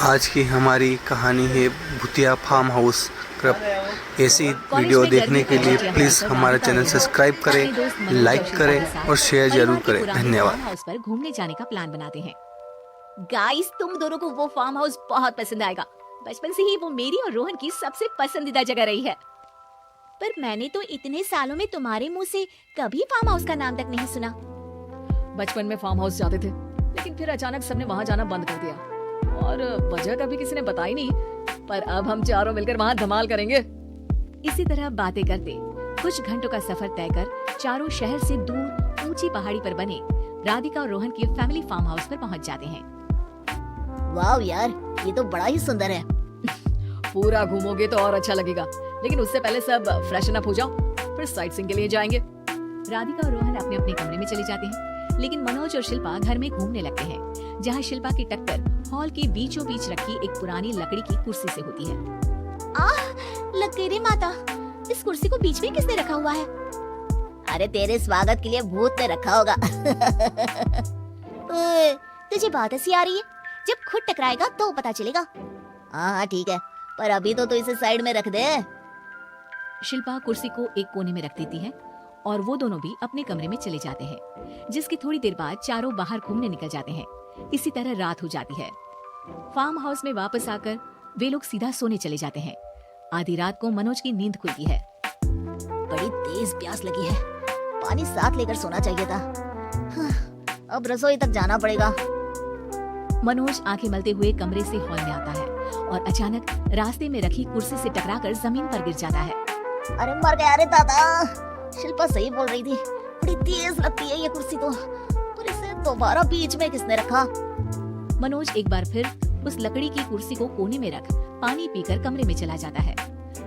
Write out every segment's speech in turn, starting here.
आज की हमारी कहानी है भूतिया फार्म हाउस क्लब। ऐसी वीडियो देखने के लिए प्लीज़ हमारा चैनल सब्सक्राइब करें, लाइक करें और शेयर जरूर करें। धन्यवाद। फार्म हाउस पर घूमने जाने का प्लान बनाते हैं। गाइस, तुम दोनों को वो फार्म हाउस बहुत पसंद आएगा। बचपन से ही वो मेरी और रोहन की सबसे पसंदीदा जगह रही है। पर मैंने तो इतने सालों में तुम्हारे मुंह से कभी फार्म हाउस का नाम तक नहीं सुना। बचपन में फार्म हाउस जाते थे, लेकिन फिर अचानक सबने वहाँ जाना बंद कर दिया और वजह कभी किसी ने बताई नहीं। पर अब हम चारों मिलकर वहाँ धमाल करेंगे। इसी तरह बातें करते कुछ घंटों का सफर तय कर चारों शहर से दूर ऊंची पहाड़ी पर बने राधिका और रोहन के फैमिली फार्म हाउस पर पहुंच जाते हैं। वाह यार, ये तो बड़ा ही सुंदर है। पूरा घूमोगे तो और अच्छा लगेगा, लेकिन उससे पहले सब फ्रेशन अप हो जाओ, फिर साइट सीइंग के लिए जाएंगे। राधिका और रोहन अपने अपने कमरे में चले जाते हैं, लेकिन मनोज और शिल्पा घर में घूमने लगते हैं, जहाँ शिल्पा की टक्कर हॉल के बीचों बीच रखी एक पुरानी लकड़ी की कुर्सी से होती है। लग गई रे माता, इस कुर्सी को बीच में किसने रखा हुआ है? अरे तेरे स्वागत के लिए भूत ने रखा होगा। ओए, तुझे बात ऐसी आ रही है? जब खुद टकराएगा तो पता चलेगा। हाँ ठीक है, पर अभी तो इसे साइड में रख दे। शिल्पा कुर्सी को एक कोने में रख देती है और वो दोनों भी अपने कमरे में चले जाते हैं, जिसकी थोड़ी देर बाद चारों बाहर घूमने निकल जाते हैं। इसी तरह रात हो जाती है। फार्म हाउस में वापस आकर वे लोग सीधा सोने चले जाते हैं। आधी रात को मनोज की नींद खुलती है। बड़ी तेज प्यास लगी है, पानी साथ लेकर सोना चाहिए था। अब रसोई तक जाना पड़ेगा। मनोज आंखें मलते हुए कमरे से हॉल में आता है और अचानक रास्ते में रखी कुर्सी से टकराकर जमीन पर गिर जाता है। अरे मर गया रे दादा। शिल्पा सही बोल रही थी, बड़ी तेज लगती है ये कुर्सी तो, पर इसे दोबारा बीच में किसने रखा? मनोज एक बार फिर उस लकड़ी की कुर्सी को कोने में रख पानी पीकर कमरे में चला जाता है।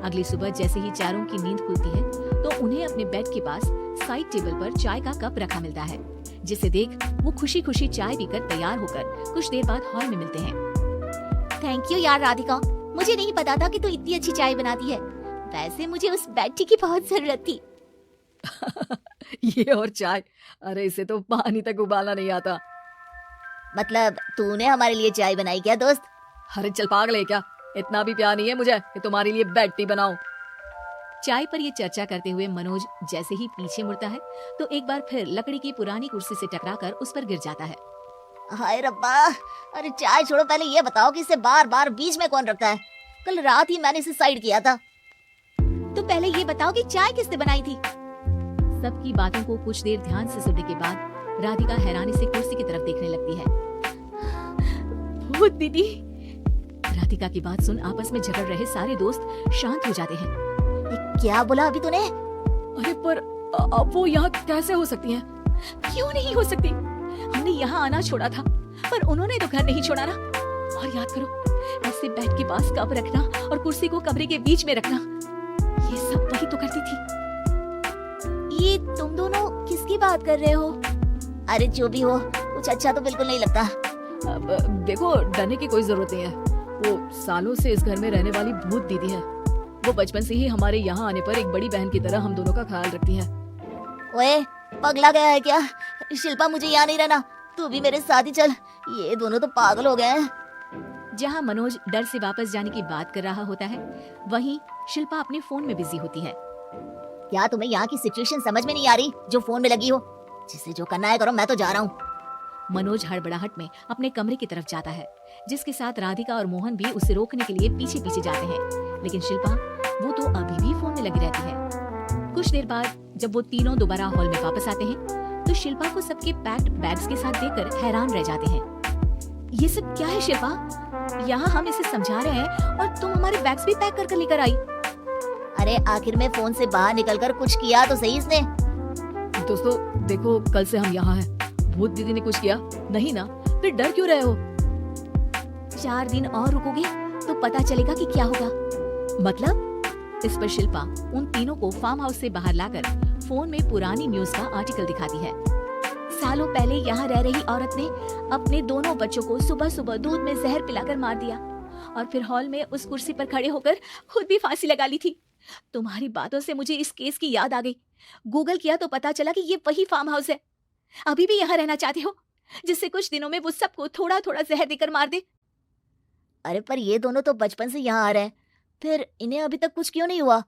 अगली सुबह जैसे ही चारों की नींद खुलती है तो उन्हें अपने बेड के पास साइड टेबल पर चाय का कप रखा मिलता है, जिसे देख वो खुशी खुशी चाय पीकर तैयार होकर कुछ देर बाद हॉल में मिलते हैं। थैंक यू यार राधिका, मुझे नहीं पता था कि तू इतनी अच्छी चाय बनाती है। वैसे मुझे उस बेड टी की बहुत जरूरत थी। ये और चाय, अरे इसे तो पानी तक उबालना नहीं आता। मतलब तूने हमारे लिए चाय बनाई क्या दोस्त? अरे चल पागल है क्या, इतना भी प्यार नहीं है मुझे कि तुम्हारे लिए बेड टी बनाऊं। चाय पर ये चर्चा करते हुए मनोज जैसे ही पीछे मुड़ता है तो एक बार फिर लकड़ी की पुरानी कुर्सी से टकराकर उस पर गिर जाता है। हाय रब्बा, अरे चाय छोड़ो, पहले ये बताओ कि इसे बार बार बीच में कौन रखता है? कल रात ही मैंने इसे साइड किया था। तो पहले ये बताओ कि चाय किसने बनाई थी? सबकी बातों को कुछ देर ध्यान से सुनने के बाद राधिका हैरानी से कुर्सी की तरफ देखने लगती है। भूत दीदी। राधिका की बात सुन आपस में झगड़ रहे सारे दोस्त शांत हो जाते हैं। ये क्या बोला अभी तूने? अरे पर अब वो यहाँ कैसे हो सकती हैं? क्यों नहीं हो सकती? हमने यहाँ आना छोड़ा था, पर उन्होंने तो घर नहीं छोड़ा ना। और याद करो, ऐसे बेड के पास कप रखना और कुर्सी को कमरे के बीच में रखना, ये सब वही तो करती थी। ये तुम दोनों किसकी बात कर रहे हो? अरे जो भी हो, कुछ अच्छा तो बिल्कुल नहीं लगता। अब देखो, डरने की कोई जरूरत नहीं है। वो सालों से इस घर में रहने वाली भूत दीदी है। वो बचपन से ही हमारे यहाँ आने पर एक बड़ी बहन की तरह हम दोनों का ख्याल रखती है। ओए, पगला गया है क्या? शिल्पा, मुझे यहाँ नहीं रहना, तू भी मेरे साथ ही चल। ये दोनों तो पागल हो गए हैं। जहाँ मनोज डर से वापस जाने की बात कर रहा होता है, वहीं शिल्पा अपने फोन में बिजी होती है। क्या तुम्हें यहाँ की सिचुएशन समझ में नहीं आ रही जो फोन में लगी हो? जिसे जो करना है करो, मैं तो जा रहा हूँ। मनोज हड़बड़ाहट में अपने कमरे की तरफ जाता है, जिसके साथ राधिका और मोहन भी उसे रोकने के लिए पीछे पीछे जाते हैं, लेकिन शिल्पा वो तो अभी भी फोन में लगी रहती है। कुछ देर बाद जब वो तीनों दोबारा हॉल में वापस आते हैं तो शिल्पा को सबके पैक्ड बैग्स के साथ देखकर हैरान रह जाते हैं। ये सब क्या है शिल्पा? यहाँ हम इसे समझा रहे हैं और तुम हमारे बैग्स भी पैक कर लेकर आई। अरे आखिर में फोन से बाहर निकलकर कुछ किया तो सही इसने। दोस्तों देखो, कल से हम यहाँ हैं। भूत दीदी ने कुछ किया नहीं ना? फिर डर क्यों रहे हो? 4 दिन और रुकोगे तो पता चलेगा कि क्या होगा। मतलब? इस पर शिल्पा उन तीनों को फार्म हाउस से बाहर लाकर फोन में पुरानी न्यूज का आर्टिकल दिखाती है। सालों पहले यहाँ रह रही औरत ने अपने दोनों बच्चों को सुबह सुबह दूध में जहर पिलाकर मार दिया और फिर हॉल में उस कुर्सी पर खड़े होकर खुद भी फांसी लगा ली थी। तुम्हारी बातों से मुझे इस केस की याद आ गई। गूगल किया तो पता चला कि ये वही फार्म हाउस है। अभी भी यहाँ रहना चाहते हो, जिससे कुछ दिनों में वो सबको थोड़ा थोड़ा जहर देकर मार दे? अरे पर ये दोनों तो बचपन से यहाँ आ रहे हैं, फिर इन्हें अभी तक कुछ क्यों नहीं हुआ?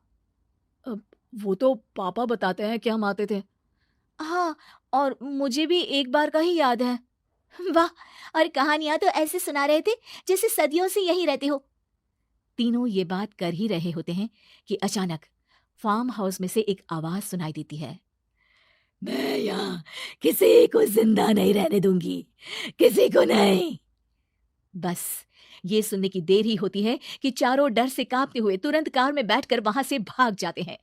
वो तो पापा बताते हैं कि हम आते थे। हाँ, और मुझे भी एक बार का ही याद है। वाह, और कहानियां तो ऐसे सुना रहे थे जैसे सदियों से यहीं रहते हो। तीनों ये बात कर ही रहे होते हैं कि अचानक फार्म हाउस में से एक आवाज सुनाई देती है। मैं यहाँ किसी को जिंदा नहीं रहने दूंगी, किसी को नहीं। बस ये सुनने की देर ही होती है कि चारों डर से कांपते हुए तुरंत कार में बैठकर वहां से भाग जाते हैं।